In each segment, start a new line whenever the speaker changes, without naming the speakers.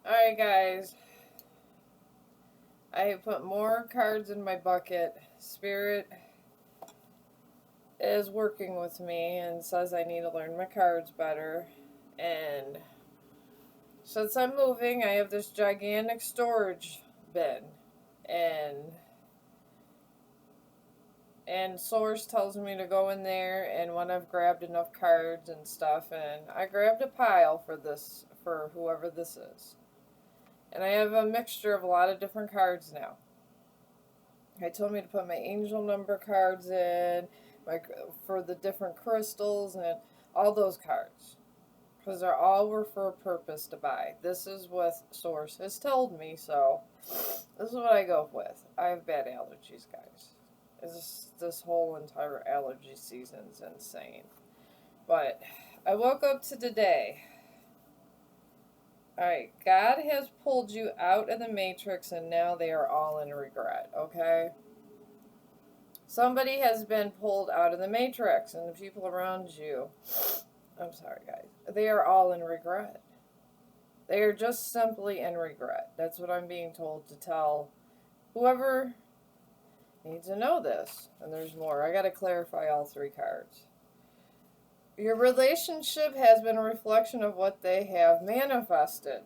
Alright, guys. I have put more cards in my bucket. Spirit is working with me and says I need to learn my cards better. And since I'm moving, I have this gigantic storage bin. And Source tells me to go in there, and when I've grabbed enough cards and stuff, and I grabbed a pile for this, for whoever this is. And I have a mixture of a lot of different cards now. They told me to put my angel number cards in, my for the different crystals and all those cards, because they're all were for a purpose to buy. This is what Source has told me, so this is what I go with. I have bad allergies, guys. This whole entire allergy season's insane. But I woke up to today. Alright, God has pulled you out of the matrix and now they are all in regret, okay? Somebody has been pulled out of the matrix and the people around you, I'm sorry guys, they are all in regret. They are just simply in regret. That's what I'm being told to tell whoever needs to know this. And there's more. I gotta clarify all three cards. Your relationship has been a reflection of what they have manifested.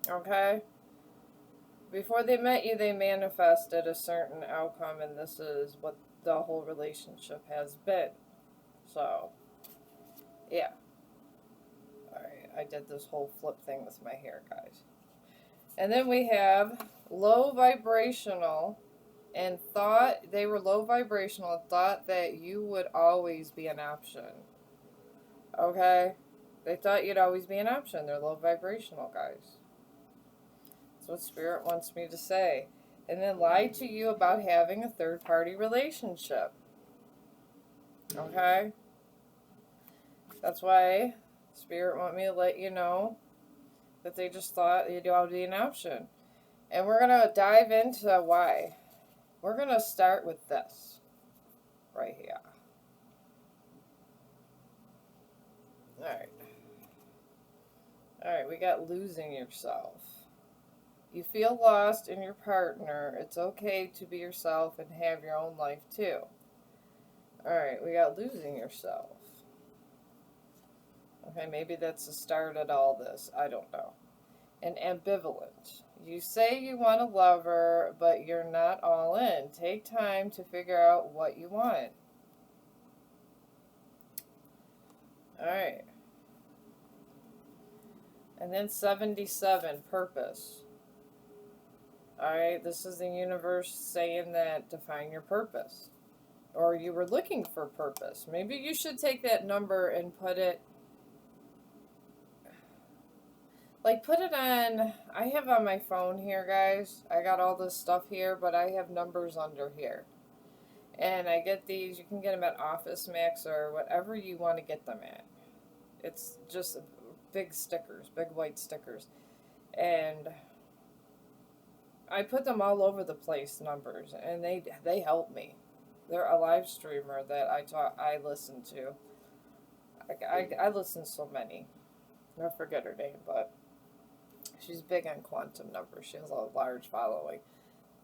Okay? Before they met you, they manifested a certain outcome, and this is what the whole relationship has been. So, yeah. Alright, I did this whole flip thing with my hair, guys. And then we have low vibrational, and thought they were low vibrational and thought that you would always be an option. Okay? They thought you'd always be an option. They're low vibrational, guys. That's what Spirit wants me to say. And then lied to you about having a third-party relationship. Okay? That's why Spirit want me to let you know that they just thought you'd always be an option. And we're going to dive into why. We're going to start with this right here. Alright. Alright, we got losing yourself. You feel lost in your partner. It's okay to be yourself and have your own life too. Alright, we got losing yourself. Okay, maybe that's the start of all this. I don't know. And ambivalent. You say you want a lover, but you're not all in. Take time to figure out what you want. Alright. And then 77, purpose. Alright, this is the universe saying that define your purpose. Or you were looking for purpose. Maybe you should take that number and put it, like put it on, I have on my phone here, guys. I got all this stuff here, but I have numbers under here. And I get these, you can get them at Office Max or whatever you want to get them at. It's just big stickers, big white stickers. And I put them all over the place, numbers, and they help me. They're a live streamer that I listen to. I listen to so many. I forget her name, but she's big on quantum numbers. She has a large following.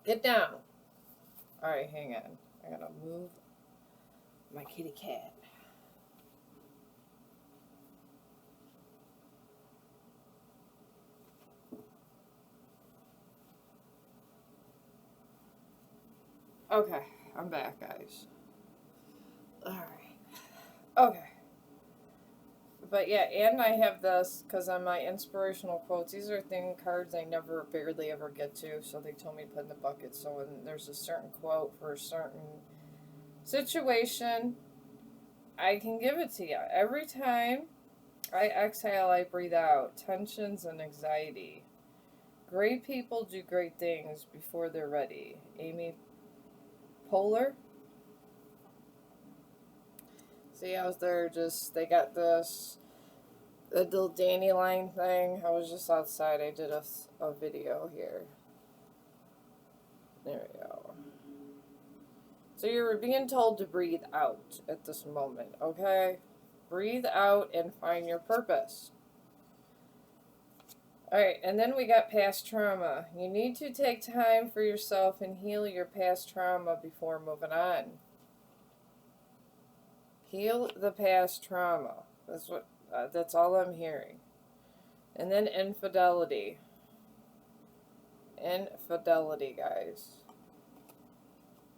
Get down. Alright, hang on. I gotta move my kitty cat. Okay, I'm back, guys. Alright. Okay. But yeah, and I have this because on my inspirational quotes, these are cards I never barely ever get to, so they told me to put in the bucket. So when there's a certain quote for a certain situation, I can give it to you. Every time I exhale, I breathe out tensions and anxiety. Great people do great things before they're ready. Amy Poehler. See, I was there they got the little dandelion thing. I was just outside. I did a video here. There we go. So you're being told to breathe out at this moment, okay? Breathe out and find your purpose. Alright, and then we got past trauma. You need to take time for yourself and heal your past trauma before moving on. Heal the past trauma. That's all I'm hearing. And then infidelity. Infidelity, guys.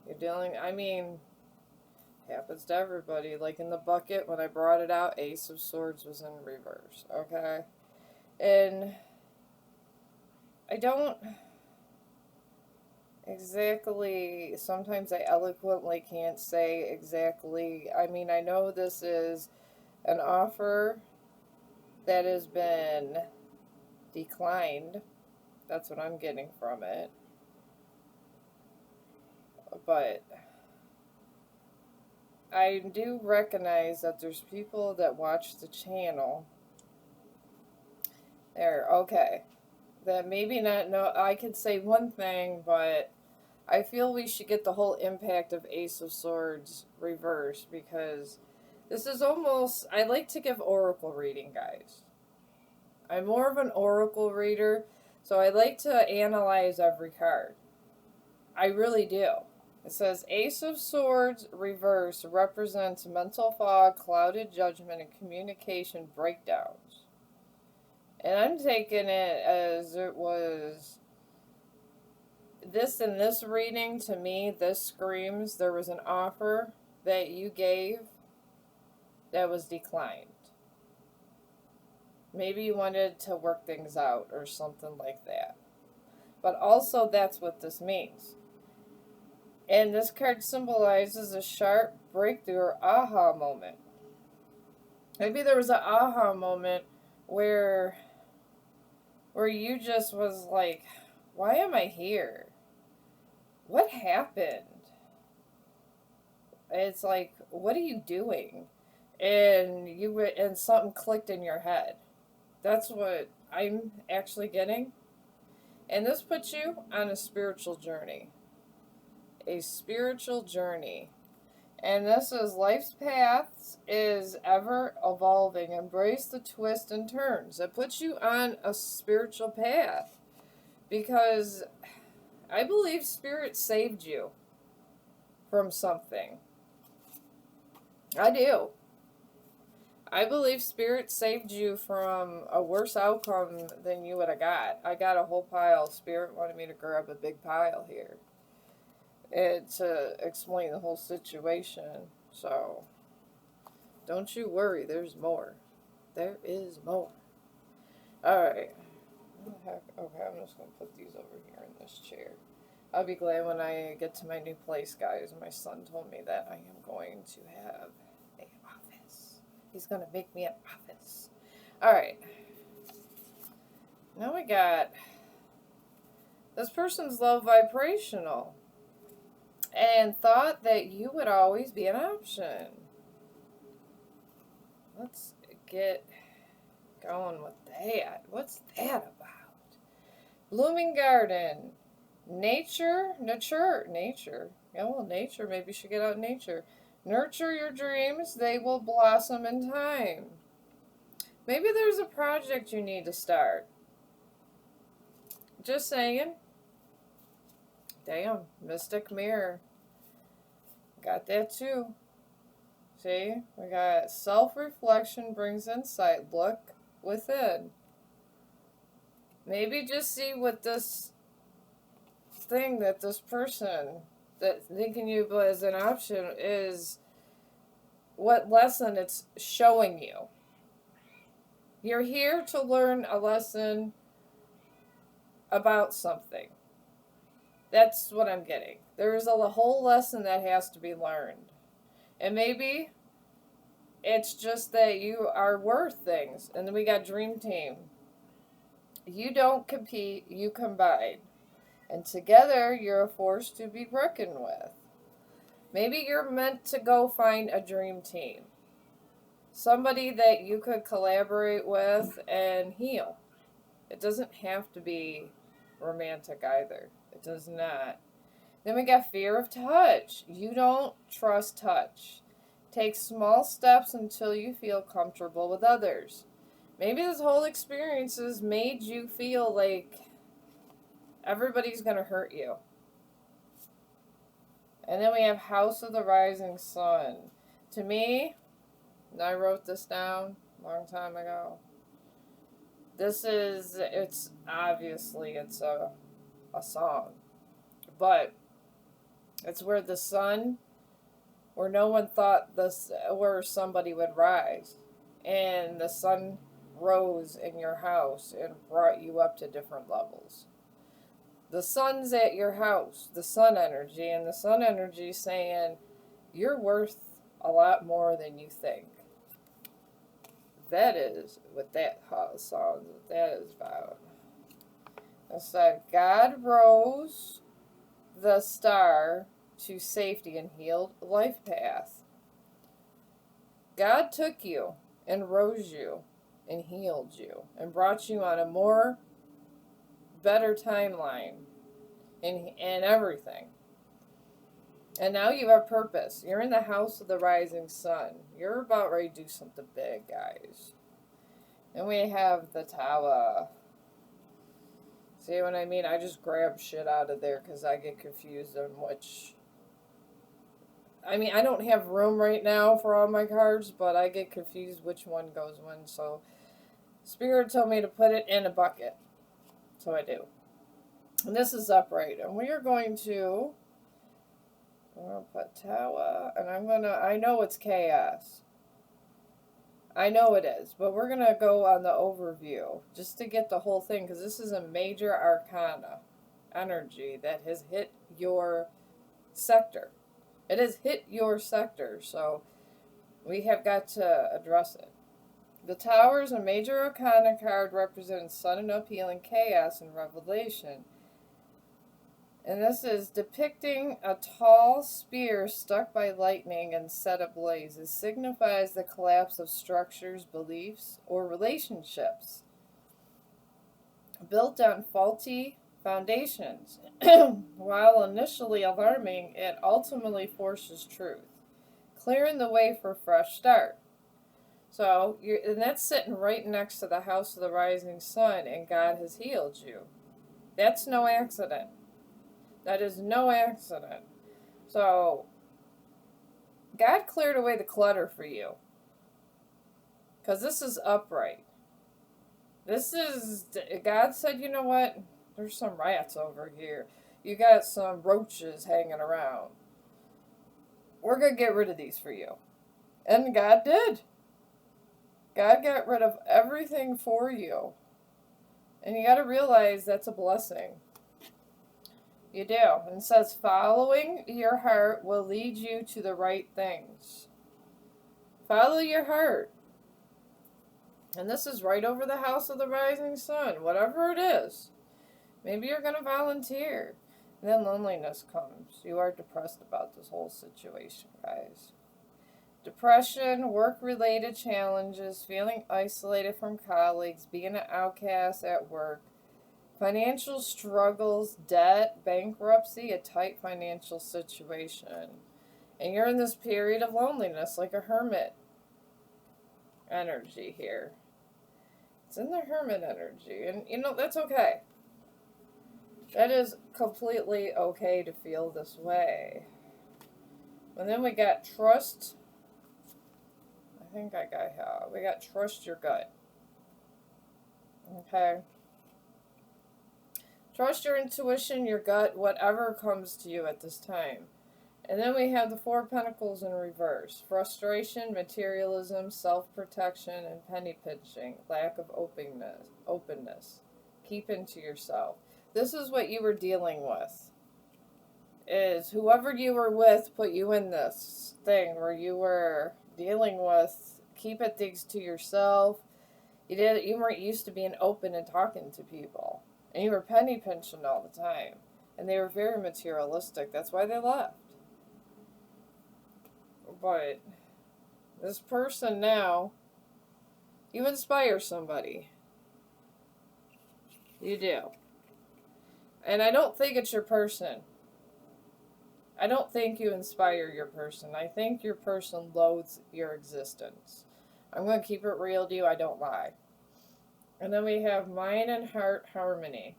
You're dealing, I mean, happens to everybody. Like in the bucket, when I brought it out, Ace of Swords was in reverse, okay? And I don't exactly, sometimes I eloquently can't say exactly. I mean, I know this is an offer that has been declined. That's what I'm getting from it. But I do recognize that there's people that watch the channel. There, okay. That maybe not know. I could say one thing, but I feel we should get the whole impact of Ace of Swords reversed, because this is almost, I like to give oracle reading, guys. I'm more of an oracle reader, so I like to analyze every card. I really do. It says Ace of Swords reverse represents mental fog, clouded judgment, and communication breakdowns. And I'm taking it as it was this in this reading. To me, this screams there was an offer that you gave that was declined. Maybe you wanted to work things out or something like that. But also, that's what this means. And this card symbolizes a sharp breakthrough or aha moment. Maybe there was an aha moment where you just was like, why am I here? What happened? It's like, what are you doing? And something clicked in your head. That's what I'm actually getting. And this puts you on a spiritual journey. A spiritual journey. And this is life's paths is ever evolving. Embrace the twists and turns. It puts you on a spiritual path. Because I believe Spirit saved you from something. I do. I believe Spirit saved you from a worse outcome than you would have got. I got a whole pile. Spirit wanted me to grab a big pile here. And to explain the whole situation. So, don't you worry, there's more. There is more. Alright. Okay, I'm just going to put these over here in this chair. I'll be glad when I get to my new place, guys. My son told me that I am going to have an office. He's going to make me an office. Alright. Now we got, this person's low vibrational and thought that you would always be an option. Let's get going with that. What's that about? Blooming garden. Nature. Yeah, well, nature. Maybe you should get out in nature. Nurture your dreams. They will blossom in time. Maybe there's a project you need to start. Just saying. Damn. Mystic mirror. Got that too. See? We got self-reflection brings insight. Look within. Maybe just see what this thing that this person that thinking you as an option is, what lesson it's showing you. You're here to learn a lesson about something. That's what I'm getting. There is a whole lesson that has to be learned. And maybe it's just that you are worth things. And then we got Dream Team. You don't compete, you combine. And together, you're a force to be reckoned with. Maybe you're meant to go find a dream team. Somebody that you could collaborate with and heal. It doesn't have to be romantic either. It does not. Then we got fear of touch. You don't trust touch. Take small steps until you feel comfortable with others. Maybe this whole experience has made you feel like everybody's going to hurt you. And then we have House of the Rising Sun. To me, and I wrote this down a long time ago, it's obviously, it's a song. But it's where the sun, where no one thought where somebody would rise. And the sun rose in your house and brought you up to different levels. The sun's at your house, the sun energy, and the sun energy saying, you're worth a lot more than you think. That is what that song, that is about. It said, God rose the star to safety and healed life path. God took you and rose you and healed you and brought you on a more better timeline in everything. And now you have purpose. You're in the house of the rising sun. You're about ready to do something big, guys. And we have the Tower. See what I mean? I just grab shit out of there because I get confused on which... I mean, I don't have room right now for all my cards, but I get confused which one goes when. So Spirit told me to put it in a bucket. So I do. And this is upright. And we are going to... I'm going to put Tower, and I know it's chaos. I know it is, but we're going to go on the overview just to get the whole thing, because this is a major arcana energy that has hit your sector. It has hit your sector, so we have got to address it. The Tower is a major arcana card representing sun and uphealing chaos and revelation. And this is depicting a tall spear stuck by lightning and set ablaze. It signifies the collapse of structures, beliefs, or relationships built on faulty foundations. While initially alarming, it ultimately forces truth, clearing the way for a fresh start. So, and that's sitting right next to the house of the rising sun, and God has healed you. That's no accident. That is no accident. So, God cleared away the clutter for you. Because this is upright. God said, you know what? There's some rats over here. You got some roaches hanging around. We're going to get rid of these for you. And God did. God got rid of everything for you. And you got to realize that's a blessing. You do. And it says, following your heart will lead you to the right things. Follow your heart. And this is right over the house of the rising sun. Whatever it is. Maybe you're going to volunteer. And then loneliness comes. You are depressed about this whole situation, guys. Depression, work-related challenges, feeling isolated from colleagues, being an outcast at work, financial struggles, debt, bankruptcy, a tight financial situation. And you're in this period of loneliness, like a hermit energy here. It's in the hermit energy. And, you know, that's okay. That is completely okay to feel this way. And then we got trust. We got trust your gut. Okay. Trust your intuition, your gut, whatever comes to you at this time. And then we have the Four of Pentacles in reverse. Frustration, materialism, self-protection, and penny pinching. Lack of openness. Keeping to yourself. This is what you were dealing with. Is whoever you were with put you in this thing where you were dealing with keeping things to yourself. You weren't used to being open and talking to people. And you were penny pinching all the time. And they were very materialistic. That's why they left. But this person now, you inspire somebody. You do. And I don't think it's your person. I don't think you inspire your person. I think your person loathes your existence. I'm going to keep it real to you. I don't lie. And then we have mind and heart harmony.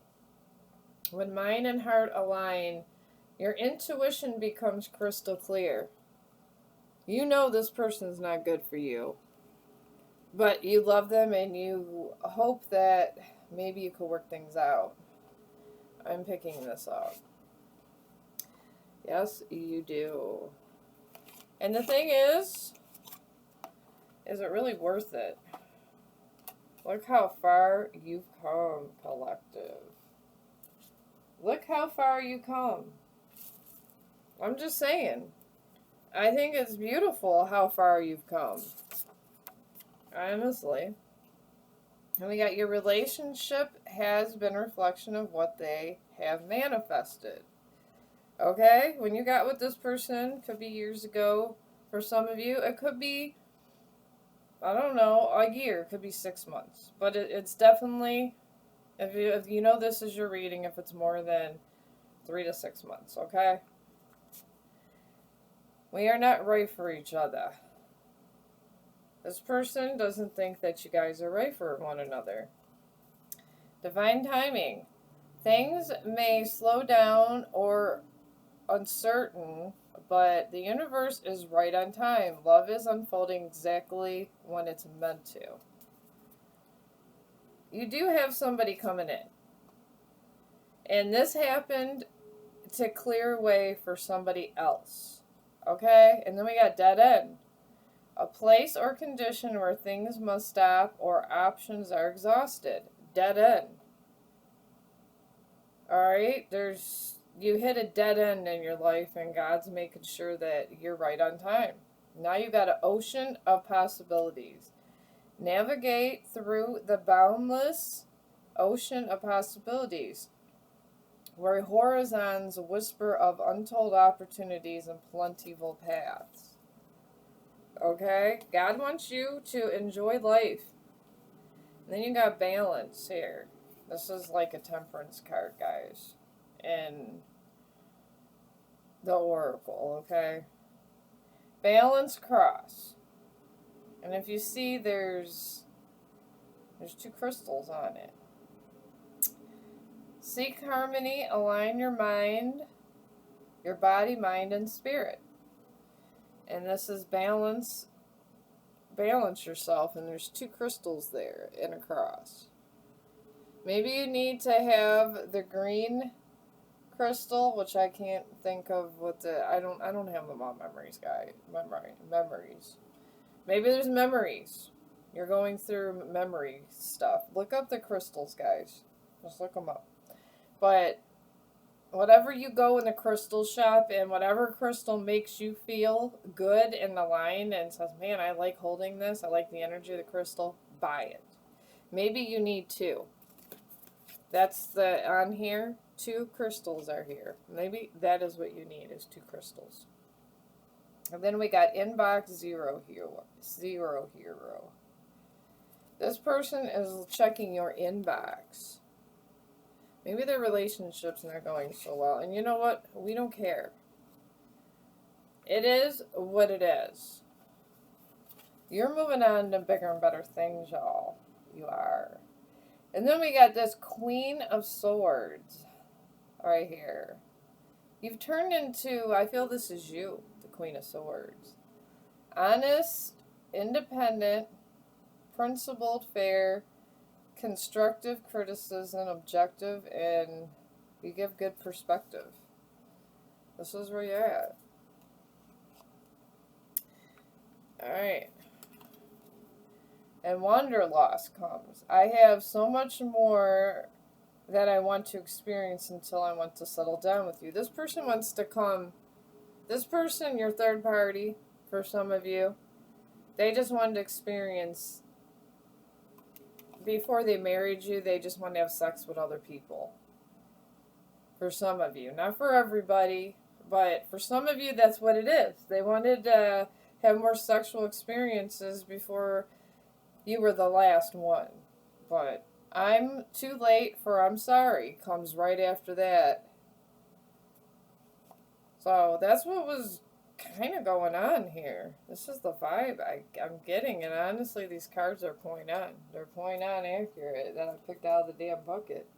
When mind and heart align, your intuition becomes crystal clear. You know this person's not good for you, but you love them and you hope that maybe you could work things out. I'm picking this up. Yes, you do. And the thing is it really worth it? Look how far you've come, collective. Look how far you come. I'm just saying. I think it's beautiful how far you've come. Honestly. And we got your relationship has been a reflection of what they have manifested. Okay? When you got with this person, could be years ago for some of you. It could be, I don't know, a year. It could be 6 months. But it's definitely, if you know this is your reading, if it's more than 3 to 6 months. Okay? We are not right for each other. This person doesn't think that you guys are right for one another. Divine timing. Things may slow down or uncertain, but the universe is right on time. Love is unfolding exactly when it's meant to. You do have somebody coming in. And this happened to clear way for somebody else. Okay? And then we got dead end. A place or condition where things must stop or options are exhausted. Dead end. Alright? You hit a dead end in your life and God's making sure that you're right on time. Now you've got an ocean of possibilities. Navigate through the boundless ocean of possibilities, where horizons whisper of untold opportunities and plentiful paths. Okay? God wants you to enjoy life. And then you got balance here. This is like a temperance card, guys. And the oracle, okay? Balance cross. And if you see there's 2 crystals on it. Seek harmony, align your mind, your body, mind, and spirit. And this is balance yourself, and there's 2 crystals there in a cross. Maybe you need to have the green crystal, which I can't think of what I don't have them on memories, guys. Memories. Maybe there's memories. You're going through memory stuff. Look up the crystals, guys. Just look them up. But whatever you go in the crystal shop and whatever crystal makes you feel good and aligned and says, man, I like holding this, I like the energy of the crystal, buy it. Maybe you need 2. That's on here. 2 crystals are here. Maybe that is what you need, is 2 crystals. And then we got inbox 0 hero. This person is checking your inbox. Maybe their relationship's not going so well. And you know what? We don't care. It is what it is. You're moving on to bigger and better things, y'all. You are. And then we got this Queen of Swords right here. You've turned into, I feel this is you, the Queen of Swords. Honest, independent, principled, fair, constructive criticism, objective, and you give good perspective. This is where you're at. Alright. And wanderlust comes. I have so much more that I want to experience until I want to settle down with you. This person wants to come. This person, your third party, for some of you, they just wanted to experience. Before they married you, they just wanted to have sex with other people. For some of you. Not for everybody, but for some of you, that's what it is. They wanted to have more sexual experiences before you were the last one. But I'm too late for I'm sorry comes right after that. So that's what was kind of going on here. This is the vibe I'm getting, and honestly, these cards are point on. They're point on accurate that I picked out of the damn bucket.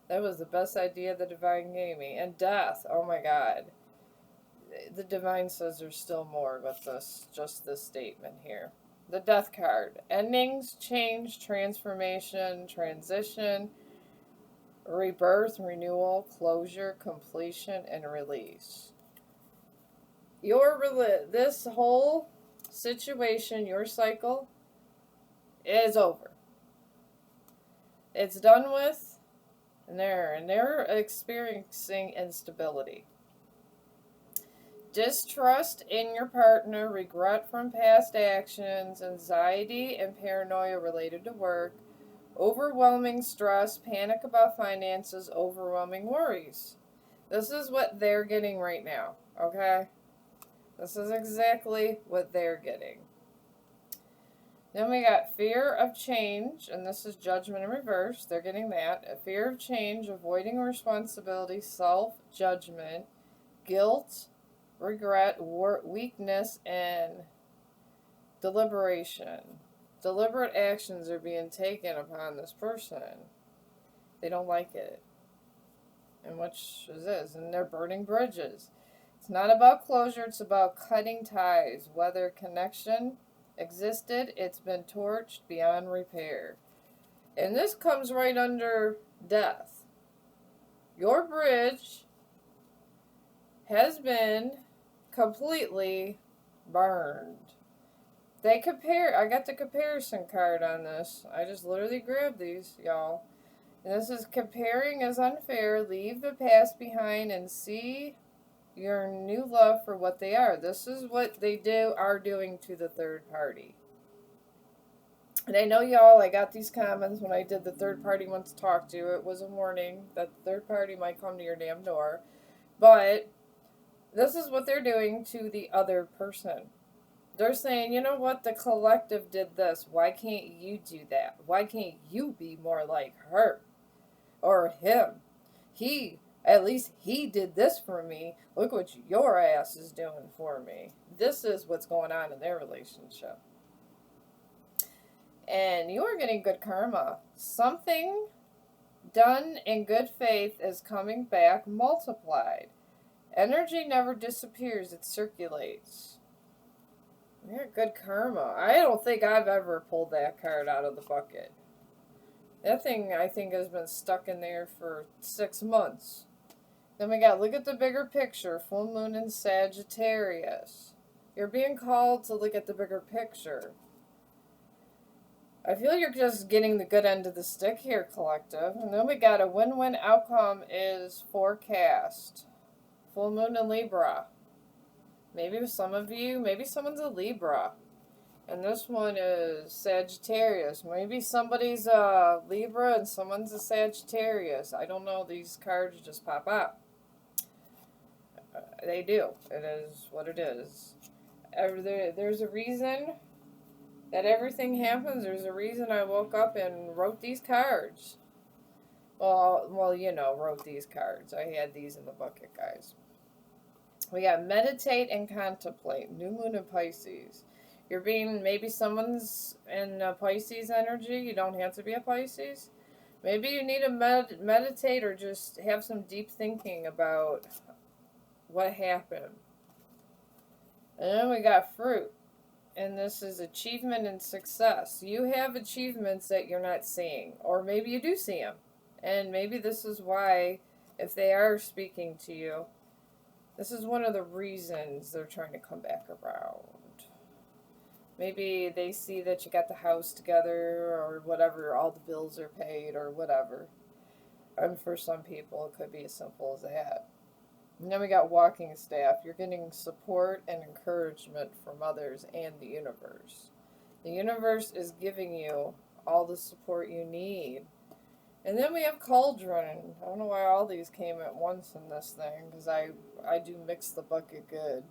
That was the best idea the divine gave me. And death, oh my god. The divine says there's still more with this, just this statement here. The death card. Endings, change, transformation, transition, rebirth, renewal, closure, completion, and release. This whole situation, your cycle, is over. It's done with, and they're experiencing instability. Distrust in your partner, regret from past actions, anxiety and paranoia related to work, overwhelming stress, panic about finances, overwhelming worries. This is what they're getting right now, okay? This is exactly what they're getting. Then we got fear of change, and this is judgment in reverse. They're getting that. A fear of change, avoiding responsibility, self-judgment, guilt, regret, weakness, and deliberation. Deliberate actions are being taken upon this person. They don't like it. And which is this? And they're burning bridges. It's not about closure, it's about cutting ties. Whether connection existed, it's been torched beyond repair. And this comes right under death. Your bridge has been completely burned. They compare, I got the comparison card on this. I just literally grabbed these, y'all. And this is comparing is unfair. Leave the past behind and see your new love for what they are. This is what they are doing to the third party. And I know y'all, I got these comments when I did the third party wants to talk to you. It was a warning that the third party might come to your damn door. But this is what they're doing to the other person. They're saying, you know what, the collective did this. Why can't you do that? Why can't you be more like her or him? At least he did this for me. Look what your ass is doing for me. This is what's going on in their relationship. And you are getting good karma. Something done in good faith is coming back multiplied. Energy never disappears, it circulates. You're good karma. I don't think I've ever pulled that card out of the bucket. That thing, I think, has been stuck in there for 6 months. Then we got, look at the bigger picture. Full moon in Sagittarius. You're being called to look at the bigger picture. I feel you're just getting the good end of the stick here, collective. And then we got a win-win outcome is forecast. Full moon in Libra. Maybe with some of you, maybe someone's a Libra. And this one is Sagittarius. Maybe somebody's a Libra and someone's a Sagittarius. I don't know. These cards just pop up. They do. It is what it is. There's a reason that everything happens. There's a reason I woke up and wrote these cards. Well, you know, wrote these cards. I had these in the bucket, guys. We got meditate and contemplate. New moon in Pisces. You're being, maybe someone's in Pisces energy. You don't have to be a Pisces. Maybe you need to meditate or just have some deep thinking about what happened. And then we got fruit. And this is achievement and success. You have achievements that you're not seeing. Or maybe you do see them. And maybe this is why, if they are speaking to you, this is one of the reasons they're trying to come back around. Maybe they see that you got the house together or whatever, all the bills are paid or whatever. And for some people, it could be as simple as that. And then we got walking staff. You're getting support and encouragement from others and the universe. The universe is giving you all the support you need. And then we have cauldron. I don't know why all these came at once in this thing, because I do mix the bucket good.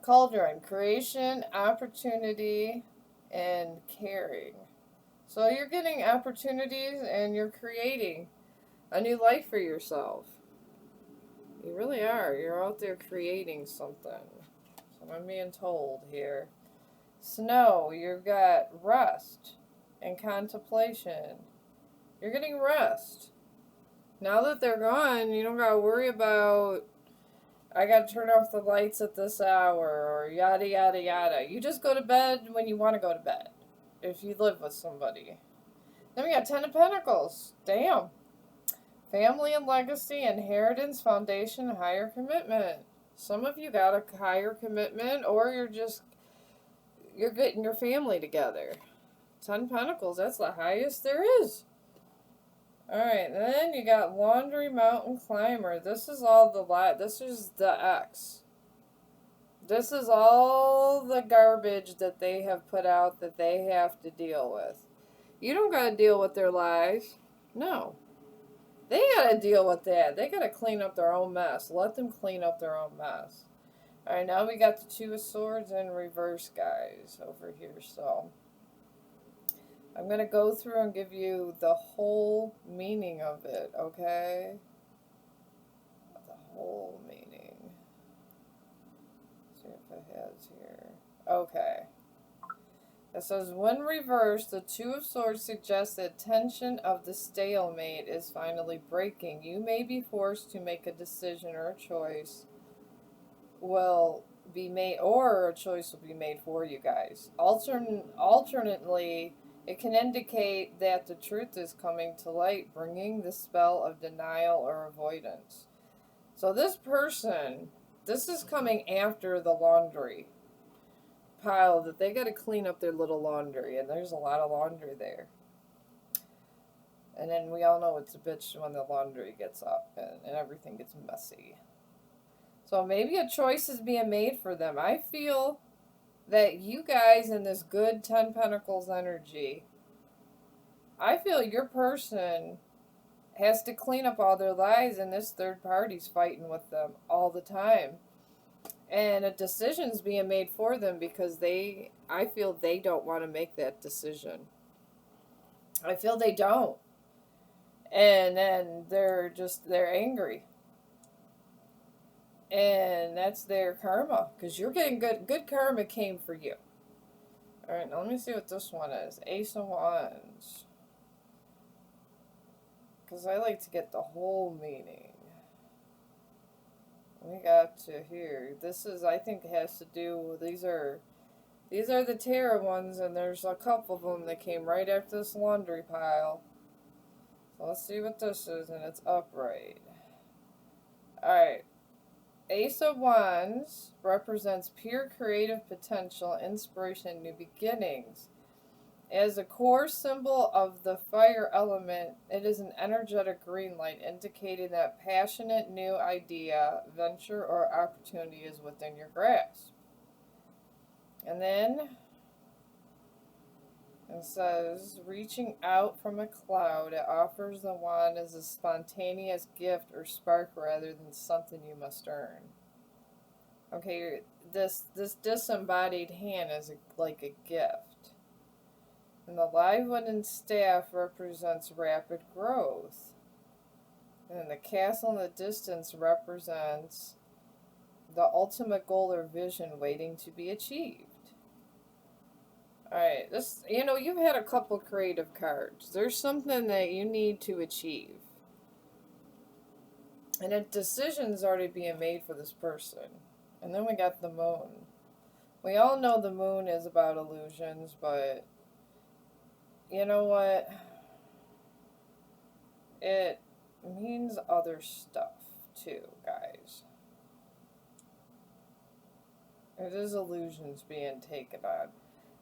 Cauldron, creation, opportunity, and caring. So you're getting opportunities and you're creating a new life for yourself. You really are. You're out there creating something. So I'm being told here. Snow, you've got rest and contemplation. You're getting rest. Now that they're gone, you don't gotta worry about, I gotta turn off the lights at this hour, or yada yada yada. You just go to bed when you want to go to bed, if you live with somebody. Then we got Ten of Pentacles. Damn. Family and legacy, inheritance, foundation, higher commitment. Some of you got a higher commitment, or you're getting your family together. 10 Pentacles, that's the highest there is. Alright, then you got Laundry Mountain Climber. This is all this is the X. This is all the garbage that they have put out that they have to deal with. You don't gotta deal with their lies. No. They gotta deal with that. They gotta clean up their own mess. Let them clean up their own mess. Alright, now we got the Two of Swords in reverse, guys, over here, so I'm going to go through and give you the whole meaning of it, okay? The whole meaning. Let's see if it has here. Okay. It says, when reversed, the Two of Swords suggests that tension of the stalemate is finally breaking. You may be forced to make a decision, or a choice will be made, or a choice will be made for you guys. Alternately, it can indicate that the truth is coming to light, bringing the spell of denial or avoidance. So this person, this is coming after the laundry pile, that they got to clean up their little laundry, and there's a lot of laundry there. And then we all know it's a bitch when the laundry gets up and everything gets messy. So maybe a choice is being made for them. I feel that you guys in this good 10 Pentacles energy, I feel your person has to clean up all their lies, and this third party's fighting with them all the time. And a decision's being made for them because I feel they don't want to make that decision. I feel they don't. And then they're angry. And that's their karma, because you're getting good karma came for you. Alright, now let me see what this one is. Ace of Wands. Because I like to get the whole meaning. We got to here. This is, I think, has to do, these are the tarot ones, and there's a couple of them that came right after this laundry pile. So let's see what this is, and it's upright. Alright. Ace of Wands represents pure creative potential, inspiration, and new beginnings. As a core symbol of the fire element, it is an energetic green light indicating that passionate new idea, venture, or opportunity is within your grasp. And then it says, reaching out from a cloud, it offers the wand as a spontaneous gift or spark rather than something you must earn. Okay, this disembodied hand is like a gift. And the live wooden staff represents rapid growth. And the castle in the distance represents the ultimate goal or vision waiting to be achieved. Alright, this, you've had a couple creative cards. There's something that you need to achieve. And a decision's already being made for this person. And then we got the moon. We all know the moon is about illusions, but you know what? It means other stuff too, guys. It is illusions being taken on.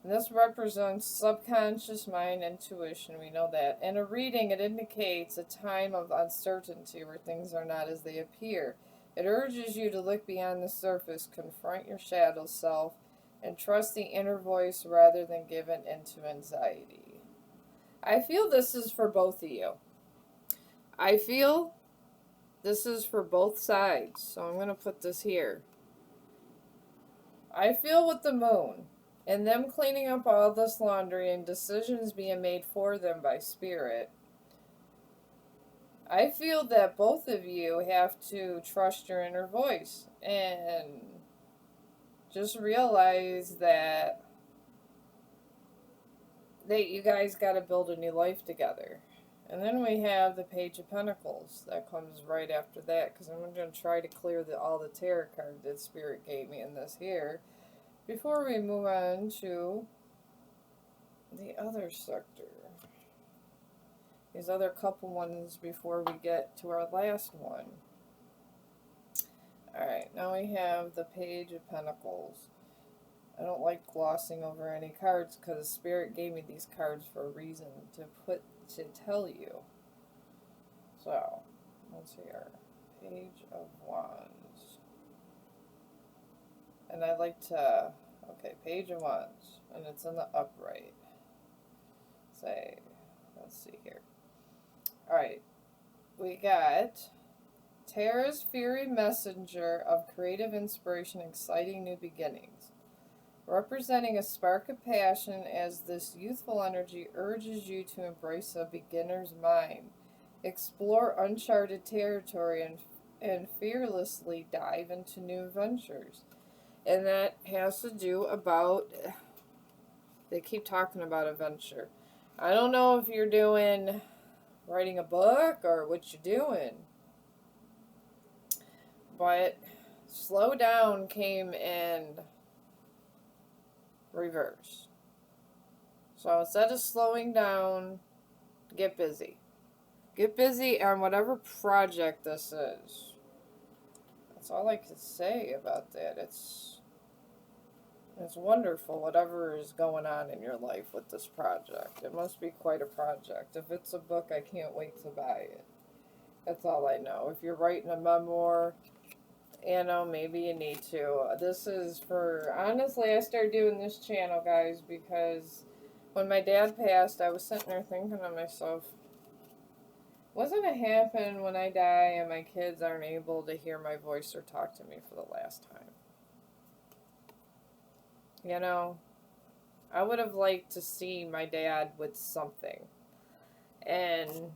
And this represents subconscious mind, intuition, we know that. In a reading, it indicates a time of uncertainty where things are not as they appear. It urges you to look beyond the surface, confront your shadow self, and trust the inner voice rather than give in into anxiety. I feel this is for both of you. I feel this is for both sides, so I'm going to put this here. I feel with the moon, and them cleaning up all this laundry and decisions being made for them by spirit, I feel that both of you have to trust your inner voice and just realize that you guys got to build a new life together. And then we have the Page of Pentacles that comes right after that, because I'm going to try to clear all the tarot cards that Spirit gave me in this here before we move on to the other sector. These other couple ones before we get to our last one. Alright, now we have the Page of Pentacles. I don't like glossing over any cards because Spirit gave me these cards for a reason to tell you. So, let's see here. Page of Wands. And I like to, okay, Page of Wands. And it's in the upright. Say, let's see here. Alright, we got Tara's Fiery Messenger of Creative Inspiration, Exciting New Beginnings. Representing a spark of passion as this youthful energy urges you to embrace a beginner's mind. Explore uncharted territory and fearlessly dive into new adventures. And that has to do about, they keep talking about adventure. I don't know if you're doing writing a book or what you're doing, but slow down came in reverse. So instead of slowing down, get busy. Get busy on whatever project this is. That's all I can say about that. It's wonderful, whatever is going on in your life with this project. It must be quite a project. If it's a book, I can't wait to buy it. That's all I know. If you're writing a memoir, you know, maybe you need to. This is for, honestly, I started doing this channel, guys, because when my dad passed, I was sitting there thinking to myself, what's going to happen when I die and my kids aren't able to hear my voice or talk to me for the last time? You know, I would have liked to see my dad with something. And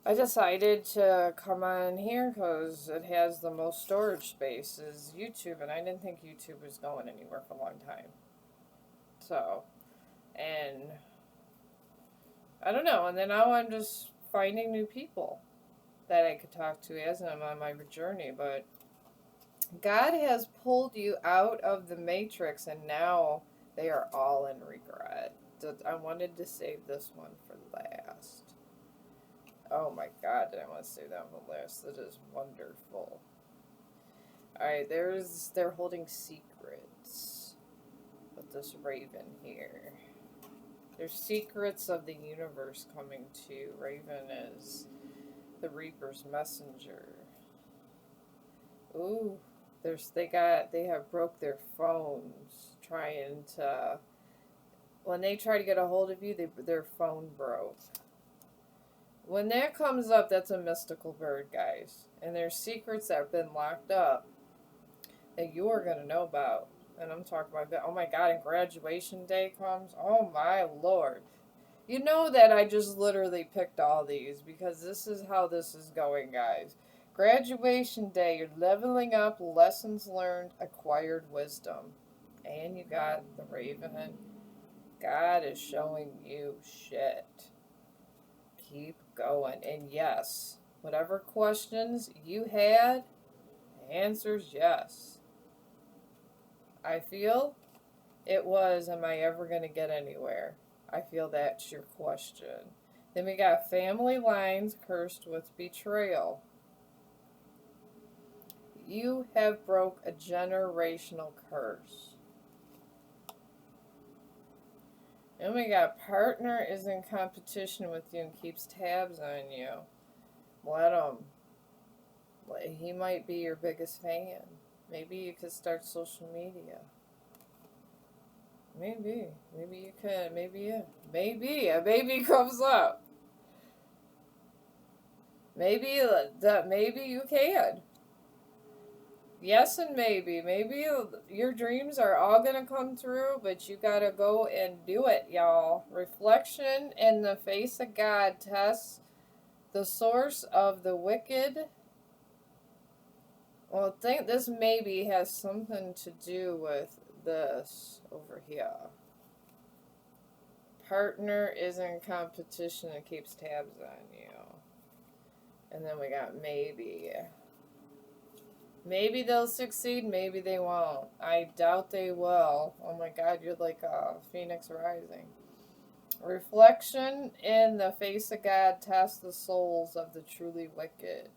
I decided to come on here because it has the most storage space is YouTube, and I didn't think YouTube was going anywhere for a long time. So, and I don't know, and then now I'm just finding new people that I could talk to as I'm on my journey, but God has pulled you out of the matrix, and now they are all in regret. I wanted to save this one for last. Oh my God, did I want to say that on the list? That is wonderful. Alright, they're holding secrets with this raven here. There's secrets of the universe coming to. Raven is the Reaper's messenger. Ooh, they have broke their phones trying to, when they try to get a hold of you, their phone broke. When that comes up, that's a mystical bird, guys. And there's secrets that have been locked up that you are going to know about. And I'm talking about, oh my God, and graduation day comes. Oh my Lord. You know that I just literally picked all these because this is how this is going, guys. Graduation day, you're leveling up, lessons learned, acquired wisdom. And you got the Raven. God is showing you shit. Keep going. And yes, whatever questions you had, the answer's yes. I feel it was, am I ever going to get anywhere? I feel that's your question. Then we got family lines cursed with betrayal. You have broke a generational curse. And we got partner is in competition with you and keeps tabs on you. Let him. He might be your biggest fan. Maybe you could start social media. Maybe. Maybe you could. Maybe you. Maybe. A baby comes up. Maybe you can. Yes and maybe. Maybe your dreams are all going to come through, but you got to go and do it, y'all. Reflection in the face of God tests The source of the wicked. Well, I think this maybe has something to do with this over here. Partner is in competition and keeps tabs on you. And then we got maybe. Maybe they'll succeed, maybe they won't. I doubt they will. Oh my god, you're like a phoenix rising. Reflection in the face of God tests the souls of the truly wicked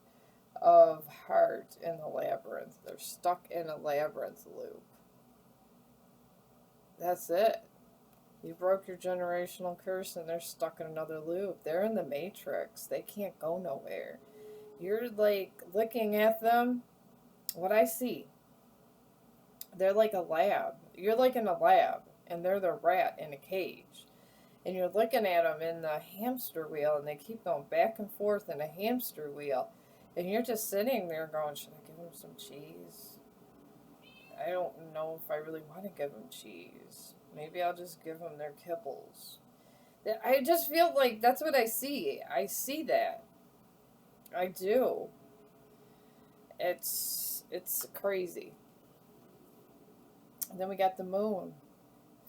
of heart in the labyrinth. They're stuck in a labyrinth loop. That's it. You broke your generational curse and they're stuck in another loop. They're in the matrix. They can't go nowhere. You're like looking at them. What I see, they're like a lab. You're like in a lab, and they're the rat in a cage. And you're looking at them in the hamster wheel, and they keep going back and forth in a hamster wheel. And you're just sitting there going, should I give them some cheese? I don't know if I really want to give them cheese. Maybe I'll just give them their kibbles. I just feel like that's what I see. I see that. I do. It's crazy. And then we got the moon.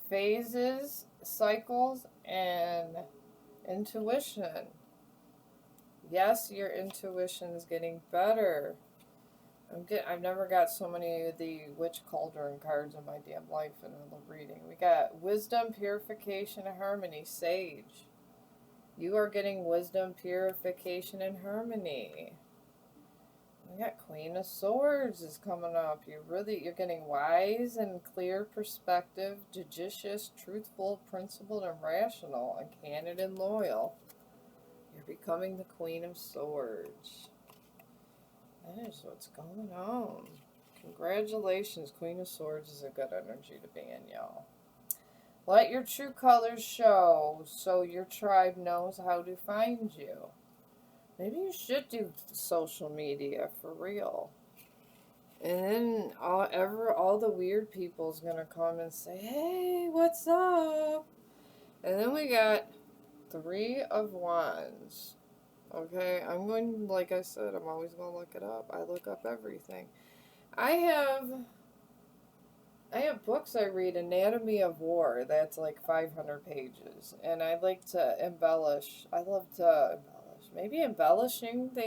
Phases, cycles, and intuition. Yes, your intuition is getting better. I've never got so many of the witch cauldron cards in my damn life in a reading. We got wisdom, purification, and harmony. Sage. You are getting wisdom, purification, and harmony. We got Queen of Swords is coming up. You're getting wise and clear perspective, judicious, truthful, principled, and rational, and candid and loyal. You're becoming the Queen of Swords. That is what's going on. Congratulations, Queen of Swords is a good energy to be in, y'all. Let your true colors show so your tribe knows how to find you. Maybe you should do social media for real. And then all the weird people's gonna come and say, hey, what's up? And then we got 3 of Wands. Okay, like I said, I'm always going to look it up. I look up everything. I have books I read, Anatomy of War, that's like 500 pages. And I like to embellish. I love to embellish. Maybe they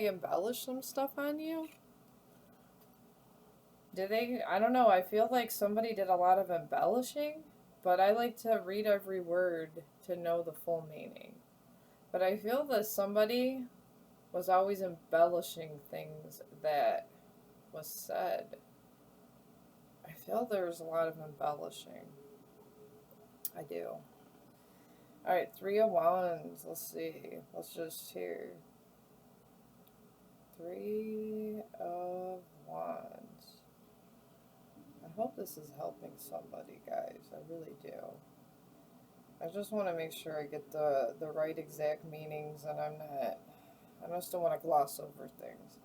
embellish some stuff on you? Did they? I don't know. I feel like somebody did a lot of embellishing, but I like to read every word to know the full meaning. But I feel that somebody was always embellishing things that was said. I feel there was a lot of embellishing. I do. Alright, 3 of Wands. Let's see. Let's just hear. 3 of Wands. I hope this is helping somebody, guys. I really do. I just want to make sure I get the right exact meanings, and I just don't want to gloss over things.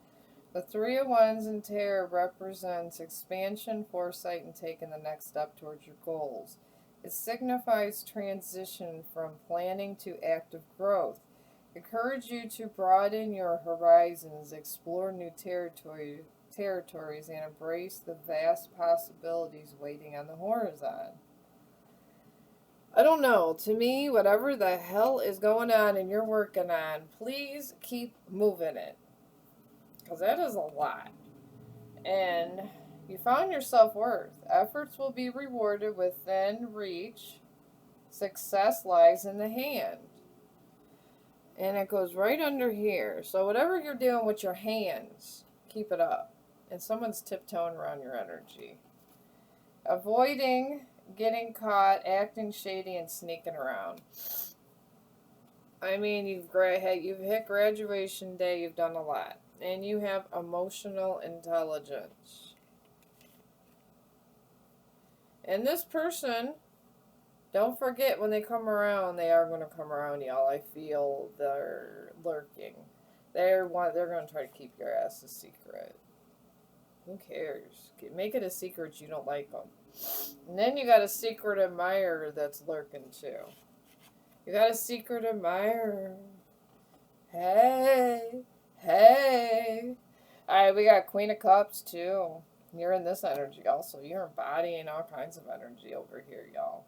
The 3 of Wands in Tarot represents expansion, foresight, and taking the next step towards your goals. It signifies transition from planning to active growth. Encourage you to broaden your horizons, explore new territories, and embrace the vast possibilities waiting on the horizon. I don't know. To me, whatever the hell is going on and you're working on, please keep moving it. Because that is a lot. And you found your self-worth. Efforts will be rewarded within reach. Success lies in the hand. And it goes right under here. So whatever you're doing with your hands, keep it up. And someone's tiptoeing around your energy. Avoiding getting caught acting shady and sneaking around. I mean, you've hit graduation day, you've done a lot. And you have emotional intelligence. And this person, don't forget, when they come around, they are going to come around, y'all. I feel they're lurking. They're going to try to keep your ass a secret. Who cares? Make it a secret you don't like them. And then you got a secret admirer that's lurking too. You got a secret admirer. Hey, hey. Alright, we got Queen of Cups too. You're in this energy also. You're embodying all kinds of energy over here, y'all.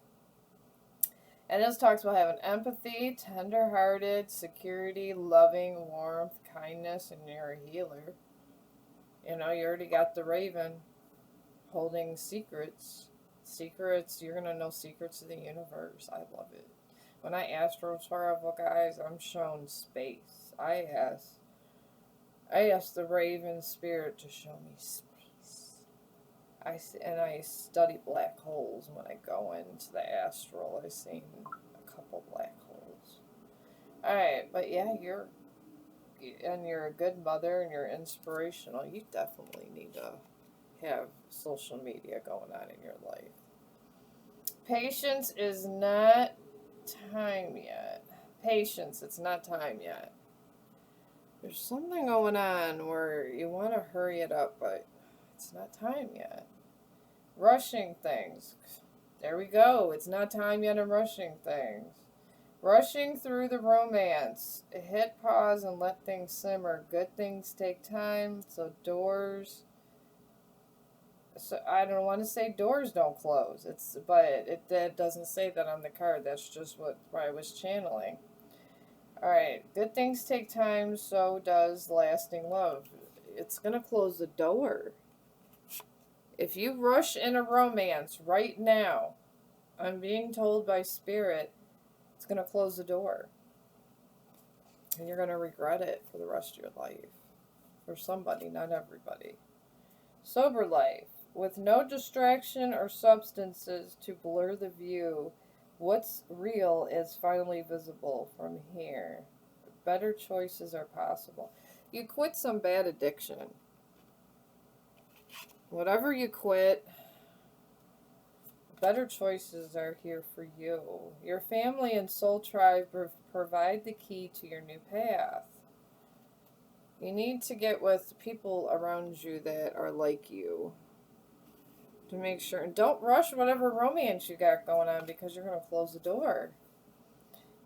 And this talks about having empathy, tender-hearted, security, loving, warmth, kindness, and you're a healer. You know, you already got the Raven holding secrets. Secrets, you're going to know secrets of the universe. I love it. When I astral travel, guys, I'm shown space. I asked the Raven Spirit to show me space. I study black holes when I go into the astral. I've seen a couple black holes. Alright, but yeah, you're a good mother and you're inspirational. You definitely need to have social media going on in your life. Patience is not time yet. Patience, it's not time yet. There's something going on where you want to hurry it up, but it's not time yet. Rushing things. There we go. It's not time yet in rushing things. Rushing through the romance. Hit pause and let things simmer. Good things take time, so doors... So I don't want to say doors don't close. It doesn't say that on the card. That's just what I was channeling. Alright, good things take time, so does lasting love. It's going to close the door. If you rush in a romance right now, I'm being told by Spirit, it's going to close the door. And you're going to regret it for the rest of your life. For somebody, not everybody. Sober life. With no distraction or substances to blur the view, what's real is finally visible from here. Better choices are possible. You quit some bad addiction. Whatever you quit, better choices are here for you. Your family and soul tribe provide the key to your new path. You need to get with people around you that are like you. To make sure, and don't rush whatever romance you got going on because you're going to close the door.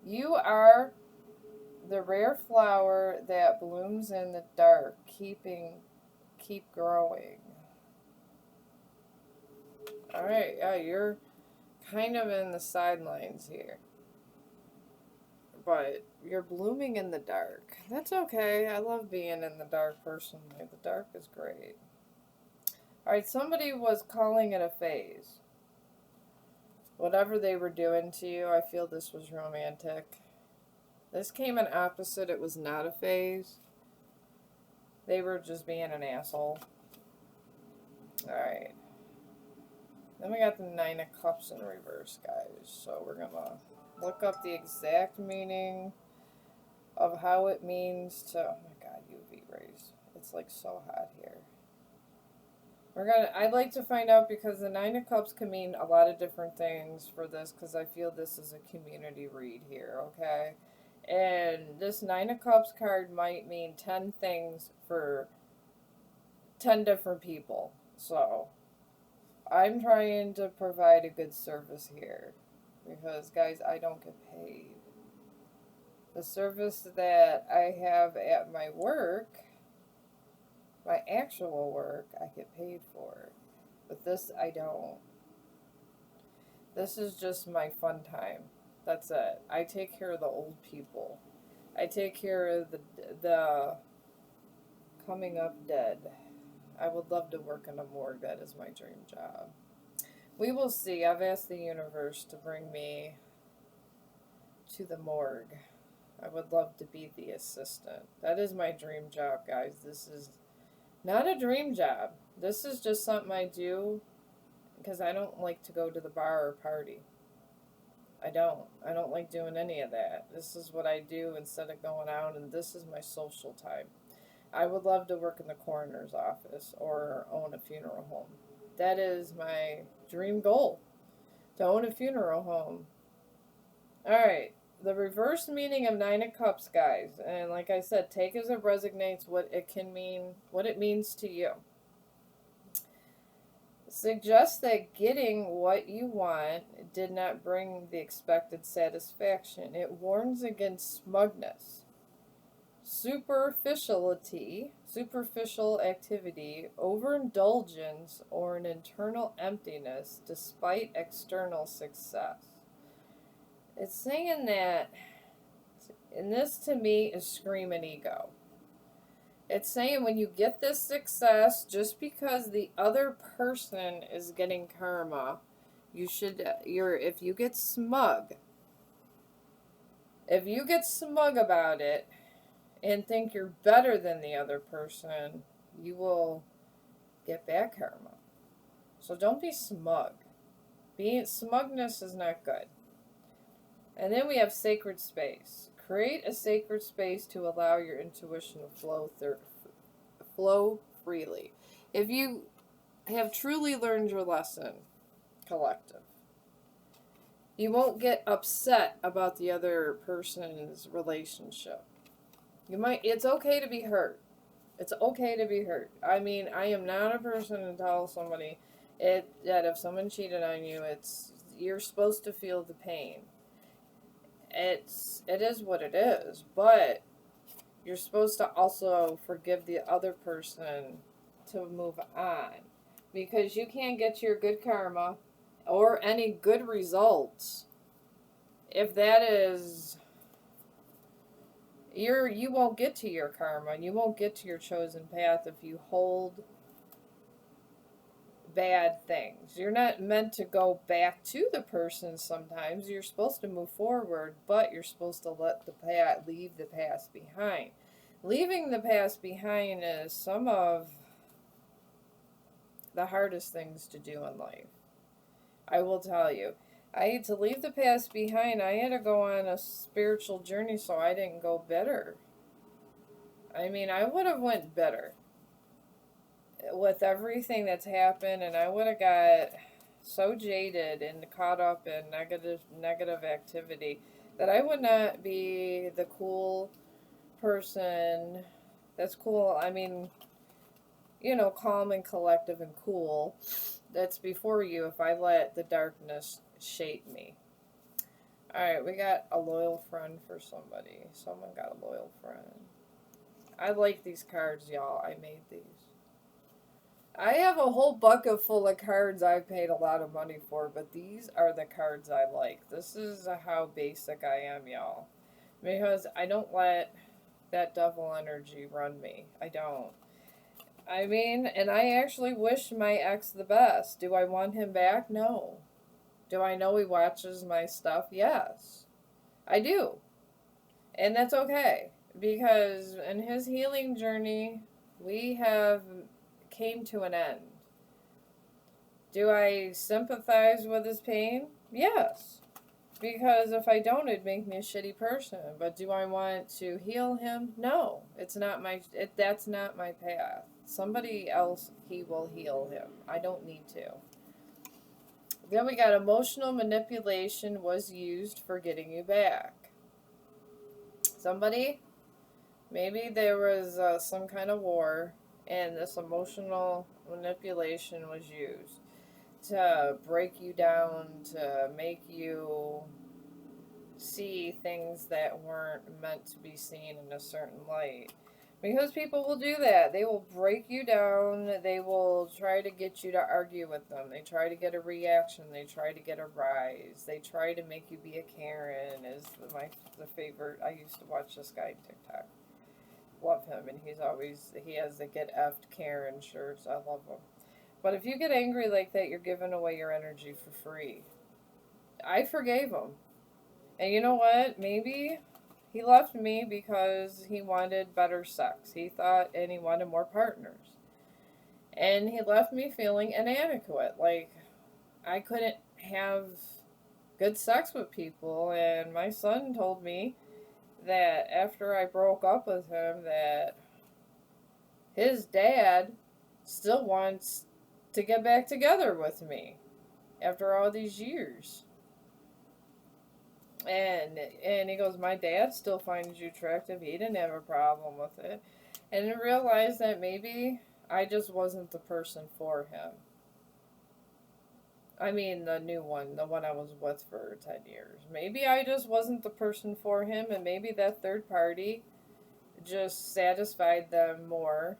You are the rare flower that blooms in the dark, keep growing. Alright, yeah, you're kind of in the sidelines here. But you're blooming in the dark. That's okay. I love being in the dark personally. The dark is great. Alright, somebody was calling it a phase. Whatever they were doing to you, I feel this was romantic. This came in opposite. It was not a phase. They were just being an asshole. Alright. Then we got the Nine of Cups in reverse, guys. So we're going to look up the exact meaning of how it means to... Oh my god, UV rays. It's like so hot here. I'd like to find out because the Nine of Cups can mean a lot of different things for this because I feel this is a community read here, okay? And this Nine of Cups card might mean 10 things for 10 different people. So, I'm trying to provide a good service here because, guys, I don't get paid. The service that I have at my work... My actual work, I get paid for. But this, I don't. This is just my fun time. That's it. I take care of the old people. I take care of the coming up dead. I would love to work in a morgue. That is my dream job. We will see. I've asked the universe to bring me to the morgue. I would love to be the assistant. That is my dream job, guys. This is... not a dream job. This is just something I do because I don't like to go to the bar or party. I don't like doing any of that. This is what I do instead of going out, and this is my social time. I would love to work in the coroner's office or own a funeral home. That is my dream goal, to own a funeral home. Alright. The reverse meaning of Nine of Cups, guys, and like I said, take as it resonates what it can mean, what it means to you. Suggests that getting what you want did not bring the expected satisfaction. It warns against smugness. superficial activity, overindulgence, or an internal emptiness despite external success. It's saying that, and this to me is screaming ego. It's saying when you get this success, just because the other person is getting karma, if you get smug, about it and think you're better than the other person, you will get back karma. So don't be smug. Smugness is not good. And then we have sacred space. Create a sacred space to allow your intuition to flow freely. If you have truly learned your lesson, collective, you won't get upset about the other person's relationship. It's okay to be hurt. It's okay to be hurt. I mean, I am not a person to tell somebody that if someone cheated on you, you're supposed to feel the pain. It is what it is, but you're supposed to also forgive the other person to move on, because you can't get your good karma or any good results if that is you won't get to your karma and you won't get to your chosen path if you hold bad things. You're not meant to go back to the person sometimes. You're supposed to move forward, but you're supposed to leave the past behind. Leaving the past behind is some of the hardest things to do in life. I will tell you. I had to leave the past behind. I had to go on a spiritual journey so I didn't go bitter. I mean, I would have went bitter with everything that's happened, and I would have got so jaded and caught up in negative activity that I would not be the cool person that's cool. I mean, calm and collective and cool that's before you if I let the darkness shape me. Alright, we got a loyal friend for somebody. Someone got a loyal friend. I like these cards, y'all. I made these. I have a whole bucket full of cards I paid a lot of money for, but these are the cards I like. This is how basic I am, y'all. Because I don't let that devil energy run me. I don't. I mean, and I actually wish my ex the best. Do I want him back? No. Do I know he watches my stuff? Yes. I do. And that's okay. Because in his healing journey, we have came to an end. Do I sympathize with his pain? Yes. Because if I don't, it'd make me a shitty person. But do I want to heal him? No. That's not my path. Somebody else, he will heal him. I don't need to. Then we got emotional manipulation was used for getting you back. Somebody, maybe there was some kind of war, and this emotional manipulation was used to break you down, to make you see things that weren't meant to be seen in a certain light. Because people will do that. They will break you down. They will try to get you to argue with them. They try to get a reaction. They try to get a rise. They try to make you be a Karen is the favorite. I used to watch this guy on TikTok. Love him. And he has the Get Effed Karen shirts. I love him. But if you get angry like that, you're giving away your energy for free. I forgave him. And you know what? Maybe he left me because he wanted better sex. He wanted more partners. And he left me feeling inadequate. Like, I couldn't have good sex with people. And my son told me that after I broke up with him, that his dad still wants to get back together with me after all these years. And he goes, my dad still finds you attractive. He didn't have a problem with it. And I realized that maybe I just wasn't the person for him. I mean, the new one, the one I was with for 10 years. Maybe I just wasn't the person for him, and maybe that third party just satisfied them more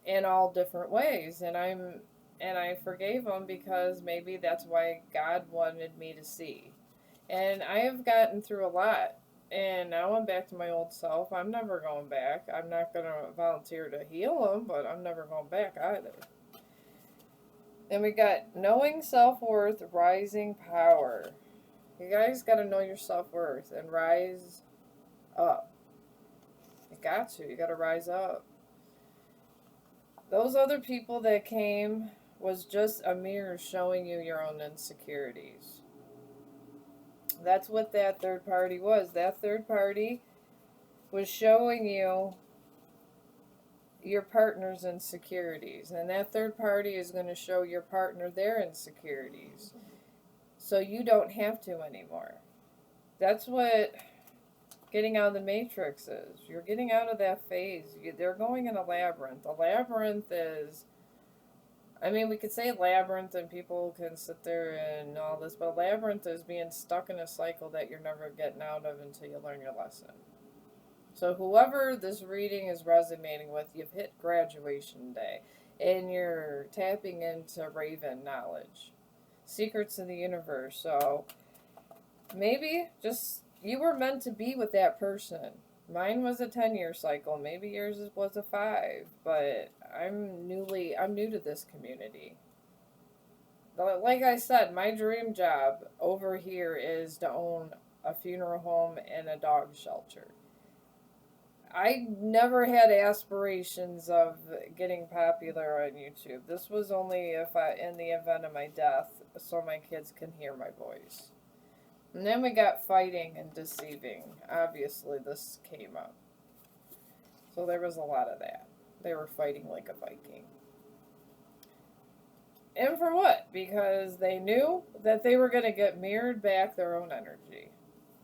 in all different ways. And I forgave them because maybe that's why God wanted me to see. And I have gotten through a lot. And now I'm back to my old self. I'm never going back. I'm not going to volunteer to heal them, but I'm never going back either. Then we got knowing self-worth, rising power. You guys got to know your self-worth and rise up. You got to. You got to rise up. Those other people that came was just a mirror showing you your own insecurities. That's what that third party was. That third party was showing you your partner's insecurities. And that third party is going to show your partner their insecurities. So you don't have to anymore. That's what getting out of the matrix is. You're getting out of that phase. They're going in a labyrinth. A labyrinth is, I mean, we could say labyrinth and people can sit there and all this, but a labyrinth is being stuck in a cycle that you're never getting out of until you learn your lesson. So whoever this reading is resonating with, you've hit graduation day and you're tapping into Raven knowledge. Secrets in the universe. So maybe just you were meant to be with that person. Mine was a 10-year cycle. Maybe yours was a 5. But I'm new to this community. Like I said, my dream job over here is to own a funeral home and a dog shelter. I never had aspirations of getting popular on YouTube. This was only if in the event of my death, so my kids can hear my voice. And then we got fighting and deceiving. Obviously, this came up. So there was a lot of that. They were fighting like a Viking. And for what? Because they knew that they were going to get mirrored back their own energy.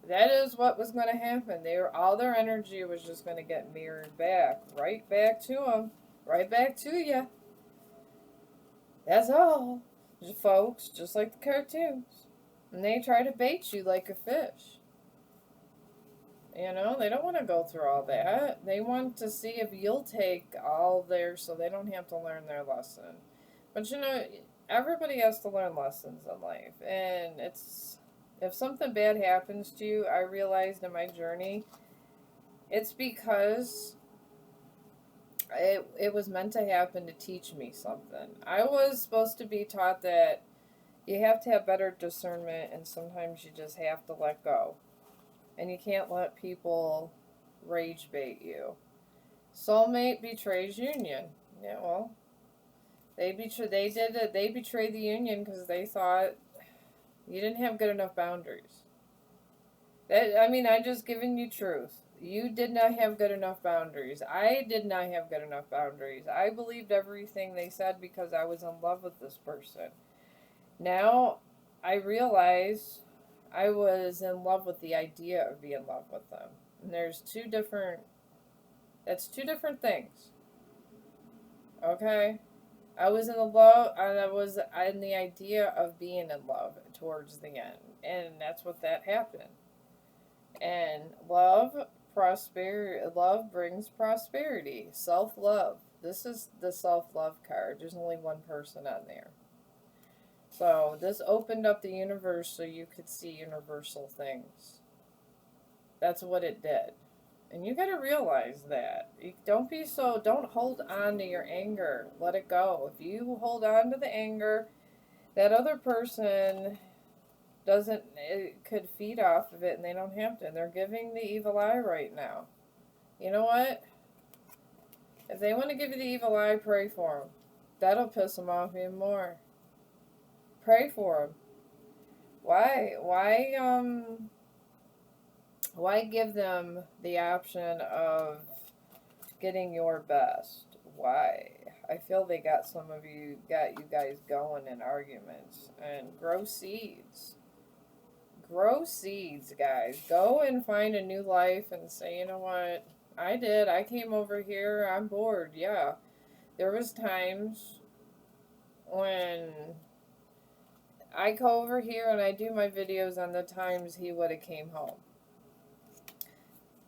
That is what was going to happen. All their energy was just going to get mirrored back. Right back to them. Right back to you. That's all. Folks, just like the cartoons. And they try to bait you like a fish. You know, they don't want to go through all that. They want to see if you'll take all theirs so they don't have to learn their lesson. But you know, everybody has to learn lessons in life. And if something bad happens to you, I realized in my journey, it's because it was meant to happen to teach me something. I was supposed to be taught that you have to have better discernment, and sometimes you just have to let go. And you can't let people rage bait you. Soulmate betrays union. Yeah, well, they betrayed the union because they thought you didn't have good enough boundaries. I'm just giving you truth. You did not have good enough boundaries. I did not have good enough boundaries. I believed everything they said because I was in love with this person. Now, I realize I was in love with the idea of being in love with them. And that's two different things. Okay? I was in love, and I was in the idea of being in love towards the end. And that's what that happened. And love brings prosperity. Self-love. This is the self-love card. There's only one person on there. So this opened up the universe so you could see universal things. That's what it did. And you got to realize that. Don't hold on to your anger. Let it go. If you hold on to the anger, that other person could feed off of it and they don't have to. And they're giving the evil eye right now. You know what? If they want to give you the evil eye, pray for them. That'll piss them off even more. Pray for them. Why give them the option of getting your best? Why? I feel they got you guys going in arguments. And grow seeds. Grow seeds, guys. Go and find a new life and say, you know what? I came over here. I'm bored. Yeah. There was times when I go over here and I do my videos on the times he would have came home.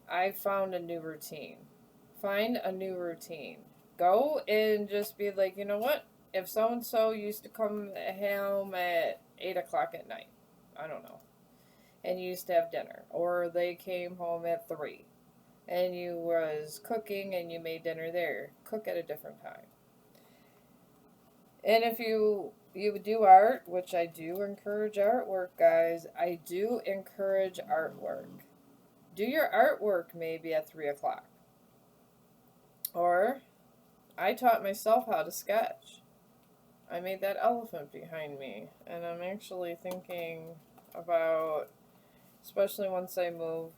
I found a new routine. Find a new routine. Go and just be like, you know what? If so and so used to come home at 8 o'clock at night, I don't know, and you used to have dinner, or they came home at 3, and you was cooking and you made dinner there. Cook at a different time. And if you do art, which I do encourage artwork, guys, I do encourage artwork. Do your artwork maybe at 3 o'clock. Or I taught myself how to sketch. I made that elephant behind me, and I'm actually thinking about, especially once I move,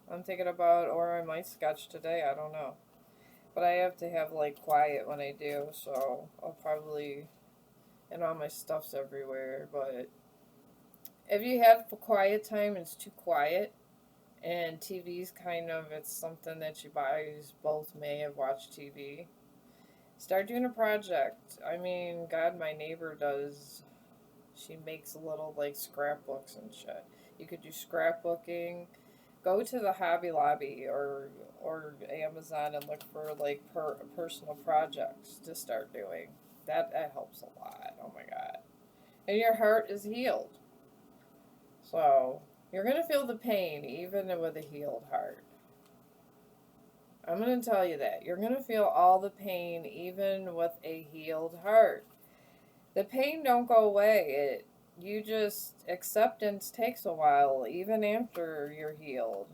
I'm thinking about, or I might sketch today, I don't know. But I have to have like quiet when I do, so I'll probably, and all my stuff's everywhere, but if you have quiet time, it's too quiet, and TV's kind of, it's something that you guys both may have watched TV. Start doing a project. I mean, God, my neighbor does. She makes little like scrapbooks and shit. You could do scrapbooking. Go to the Hobby Lobby or Amazon and look for like personal projects to start doing. That helps a lot. Oh my God. And your heart is healed. So you're gonna feel the pain even with a healed heart. I'm going to tell you that. You're going to feel all the pain even with a healed heart. The pain don't go away. You just, acceptance takes a while even after you're healed.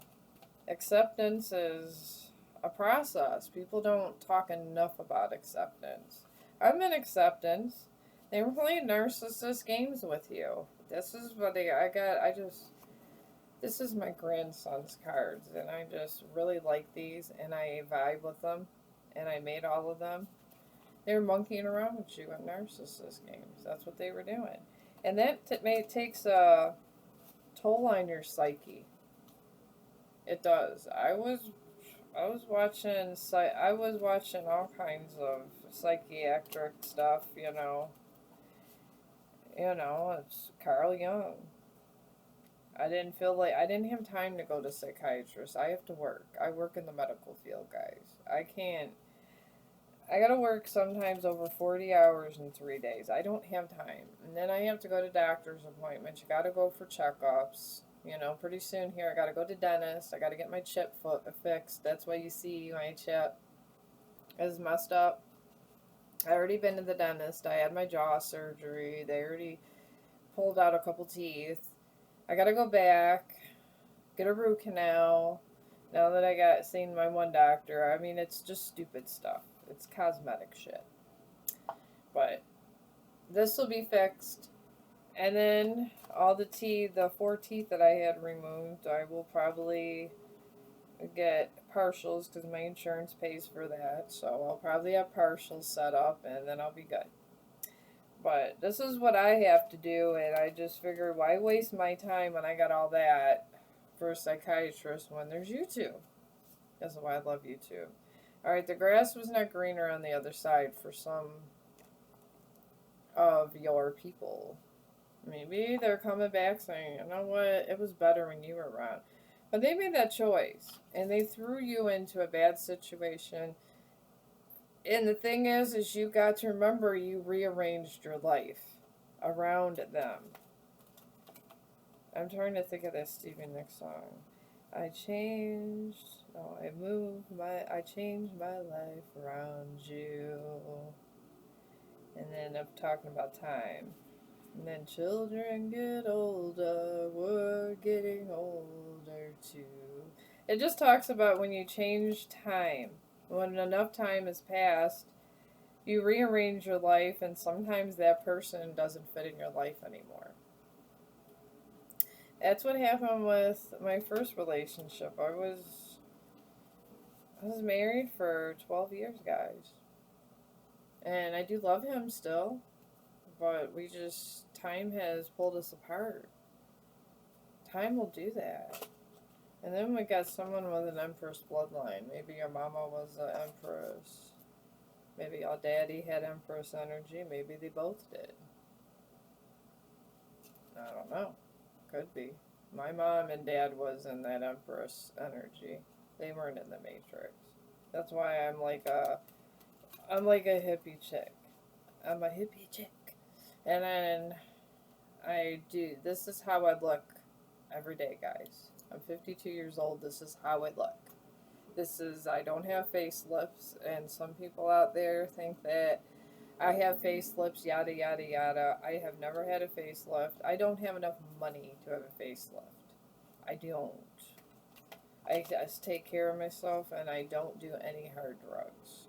Acceptance is a process. People don't talk enough about acceptance. I'm in acceptance. They were playing narcissist games with you. This is what this is my grandson's cards, and I just really like these, and I vibe with them, and I made all of them. They were monkeying around with you in narcissist games. That's what they were doing. And that takes a toll on your psyche. It does. I was watching all kinds of psychiatric stuff, it's Carl Jung. I didn't have time to go to psychiatrist. I have to work. I work in the medical field, guys. I gotta work sometimes over 40 hours in 3 days. I don't have time. And then I have to go to doctor's appointments. You gotta go for checkups. Pretty soon here I gotta go to dentist. I gotta get my chip fixed. That's why you see my chip is messed up. I already been to the dentist. I had my jaw surgery. They already pulled out a couple teeth. I gotta go back, get a root canal. Now that I got seen my one doctor, I mean, it's just stupid stuff. It's cosmetic shit. But this will be fixed. And then all the 4 teeth that I had removed, I will probably get partials because my insurance pays for that. So I'll probably have partials set up, and then I'll be good. But this is what I have to do, and I just figured, why waste my time when I got all that for a psychiatrist when there's YouTube? That's why I love YouTube. Alright, the grass was not greener on the other side for some of your people. Maybe they're coming back saying, you know what, it was better when you were around. But they made that choice, and they threw you into a bad situation. And the thing is you got to remember you rearranged your life around them. I'm trying to think of that Stevie Nicks song. I changed my life around you. And then I'm talking about time. And then children get older, we're getting older too. It just talks about when you change time. When enough time has passed, you rearrange your life, and sometimes that person doesn't fit in your life anymore. That's what happened with my first relationship. I was married for 12 years, guys. And I do love him still, but time has pulled us apart. Time will do that. And then we got someone with an Empress bloodline. Maybe your mama was an Empress. Maybe your daddy had Empress energy. Maybe they both did. I don't know. Could be. My mom and dad was in that Empress energy. They weren't in the Matrix. That's why I'm like a hippie chick. I'm a hippie chick. And then I do. This is how I look every day, guys. I'm 52 years old. This is how I look. I don't have facelifts, and some people out there think that I have facelifts, yada, yada, yada. I have never had a facelift. I don't have enough money to have a facelift. I don't. I just take care of myself, and I don't do any hard drugs.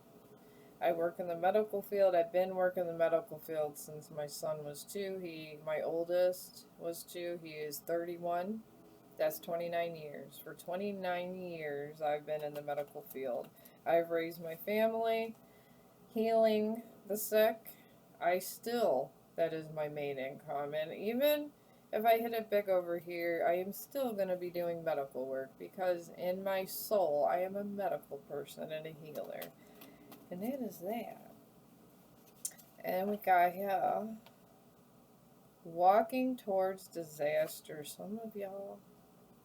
I work in the medical field. I've been working in the medical field since my son was 2. My oldest was 2. He is 31. That's 29 years. For 29 years, I've been in the medical field. I've raised my family, healing the sick. That is my main income. And even if I hit it big over here, I am still going to be doing medical work because in my soul, I am a medical person and a healer. And that is that. And we got here, walking towards disaster. Some of y'all,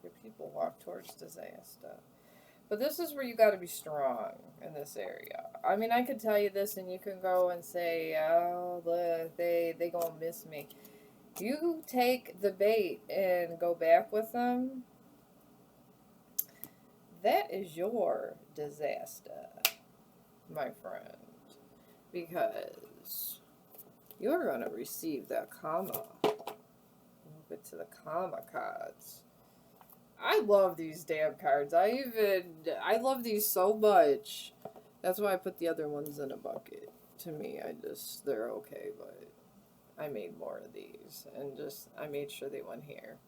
your people walk towards disaster. But this is where you got to be strong in this area. I mean, I could tell you this and you can go and say, oh, look, they gonna miss me. You take the bait and go back with them, that is your disaster, my friend. Because you're going to receive that karma. Move it to the karma cards. I love these damn cards. I love these so much. That's why I put the other ones in a bucket. To me, they're okay, but I made more of these. And I made sure they went here.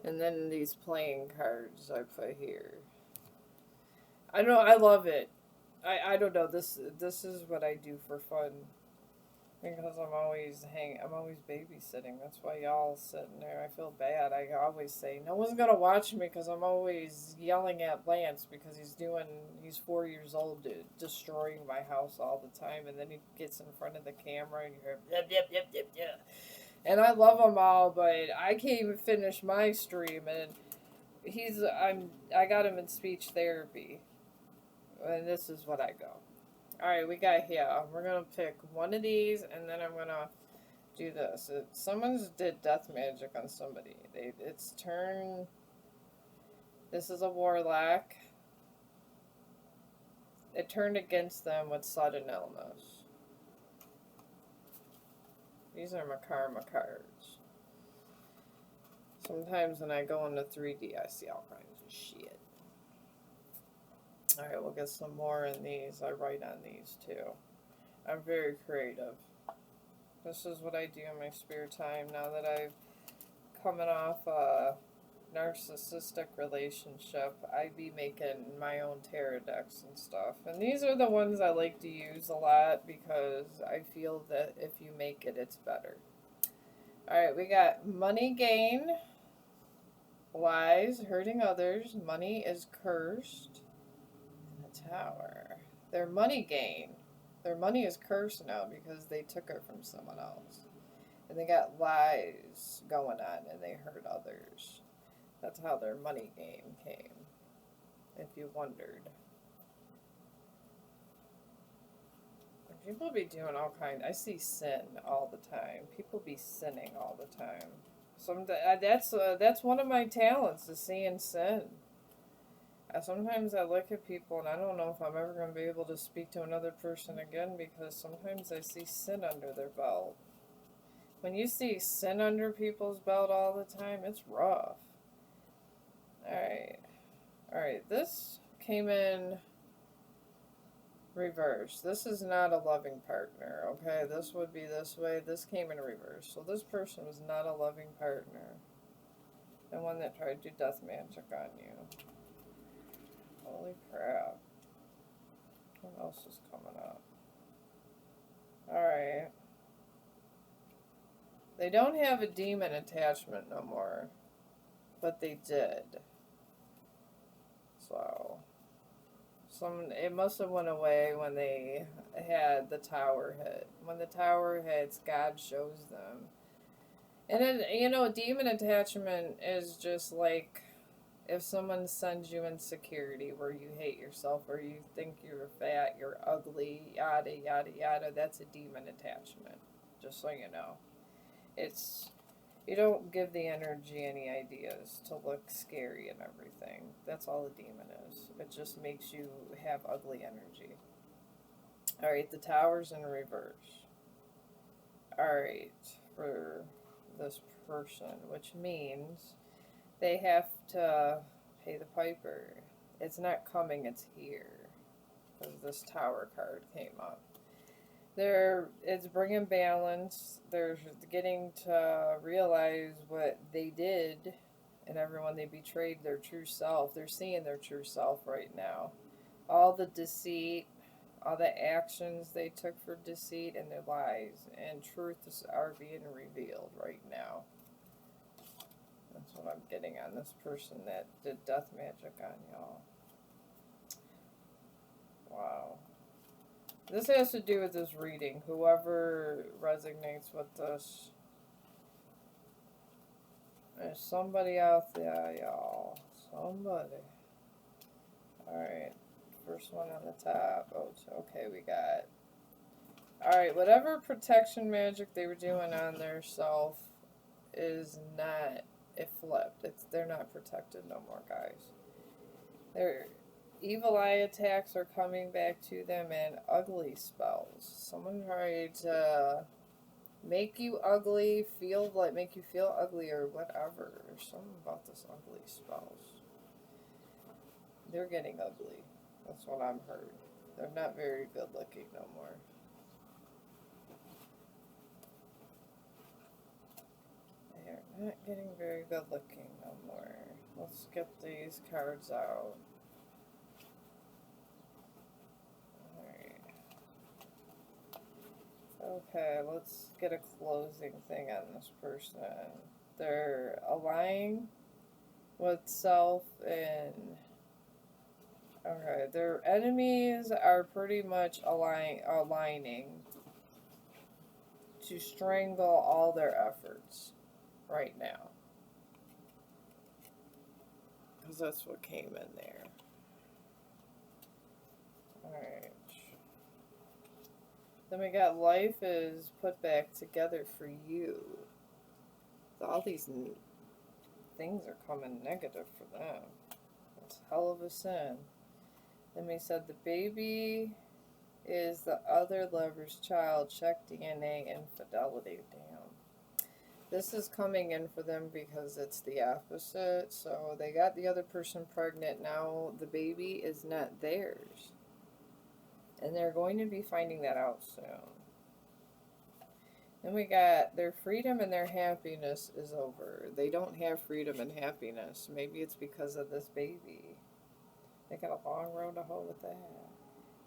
And then these playing cards I put here. I know, I love it. I don't know, this is what I do for fun. Because I'm always babysitting. That's why y'all sitting there. I feel bad. I always say, no one's going to watch me because I'm always yelling at Lance because he's 4 years old, destroying my house all the time. And then he gets in front of the camera and you hear, yep, yep, yep, yep, yep. And I love them all, but I can't even finish my stream. And I got him in speech therapy. And this is what I go. Alright, we got here. We're going to pick one of these, and then I'm going to do this. Someone's did death magic on somebody. It's turn... This is a warlock. It turned against them with sudden illness. These are my karma cards. Sometimes when I go into 3D, I see all kinds of shit. Alright, we'll get some more in these. I write on these too. I'm very creative. This is what I do in my spare time now that I've coming off a narcissistic relationship. I be making my own tarot decks and stuff. And these are the ones I like to use a lot because I feel that if you make it, it's better. Alright, we got money gain, lies, hurting others, money is cursed. Tower. Their money gain. Their money is cursed now because they took it from someone else. And they got lies going on and they hurt others. That's how their money gain came. If you wondered. People be doing all kinds. I see sin all the time. People be sinning all the time. That's one of my talents, is seeing sin. Sometimes I look at people and I don't know if I'm ever going to be able to speak to another person again because sometimes I see sin under their belt. When you see sin under people's belt all the time, it's rough. Alright, this came in reverse. This is not a loving partner, okay? This would be this way. This came in reverse. So this person was not a loving partner. The one that tried to do death magic on you. Holy crap. What else is coming up? Alright. They don't have a demon attachment no more. But they did. So. It must have went away when they had the tower hit. When the tower hits, God shows them. And then, demon attachment is just like if someone sends you insecurity where you hate yourself or you think you're fat, you're ugly, yada, yada, yada, that's a demon attachment. Just so you know. It's, you don't give the energy any ideas to look scary and everything. That's all a demon is. It just makes you have ugly energy. Alright, the tower's in reverse. Alright, for this person, which means they have to pay the piper. It's not coming, it's here. Because this tower card came up. It's bringing balance. They're getting to realize what they did and everyone they betrayed, their true self. They're seeing their true self right now. All the deceit, all the actions they took for deceit and their lies, and truths are being revealed right now. That's what I'm getting on this person that did death magic on y'all. Wow. This has to do with this reading. Whoever resonates with this. There's somebody out there, y'all. Somebody. Alright. First one on the top. Oh, okay, we got. Alright, whatever protection magic they were doing on their self is not. It flipped. They're not protected no more, guys. Their evil eye attacks are coming back to them, and ugly spells. Someone tried to make you ugly, make you feel ugly or whatever. There's something about this ugly spells. They're getting ugly. That's what I've heard. They're not very good looking no more. They're not getting very good looking no more. Let's get these cards out. Okay, let's get a closing thing on this person. They're aligning with self and... Okay, their enemies are pretty much aligning to strangle all their efforts right now. Because that's what came in there. Alright. Then we got life is put back together for you. All these things are coming negative for them. It's hell of a sin. Then we said the baby is the other lover's child. Check DNA infidelity. Damn. This is coming in for them because it's the opposite. So they got the other person pregnant. Now the baby is not theirs. And they're going to be finding that out soon. Then we got their freedom and their happiness is over. They don't have freedom and happiness. Maybe it's because of this baby. They got a long road to hoe with that.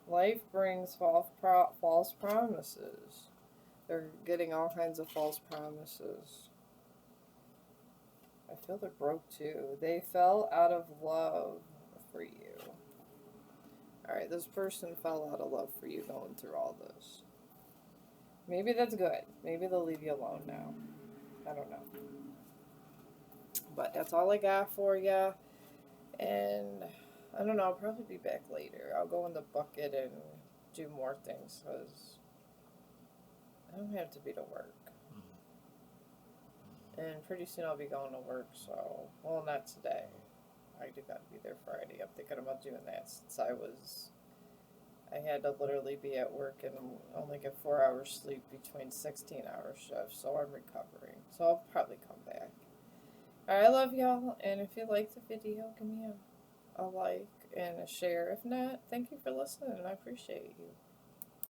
Life brings false promises. They're getting all kinds of false promises. I feel they're broke too. They fell out of love for you. Alright, this person fell out of love for you going through all this. Maybe that's good. Maybe they'll leave you alone now. I don't know. But that's all I got for you. And I don't know, I'll probably be back later. I'll go in the bucket and do more things because I don't have to be to work. And pretty soon I'll be going to work, so, well, not today. I do got to be there Friday. I'm thinking about doing that since I had to literally be at work and only get 4 hours sleep between 16-hour shifts, so I'm recovering. So I'll probably come back. Alright, I love y'all, and if you like the video, give me a like and a share. If not, thank you for listening, and I appreciate you.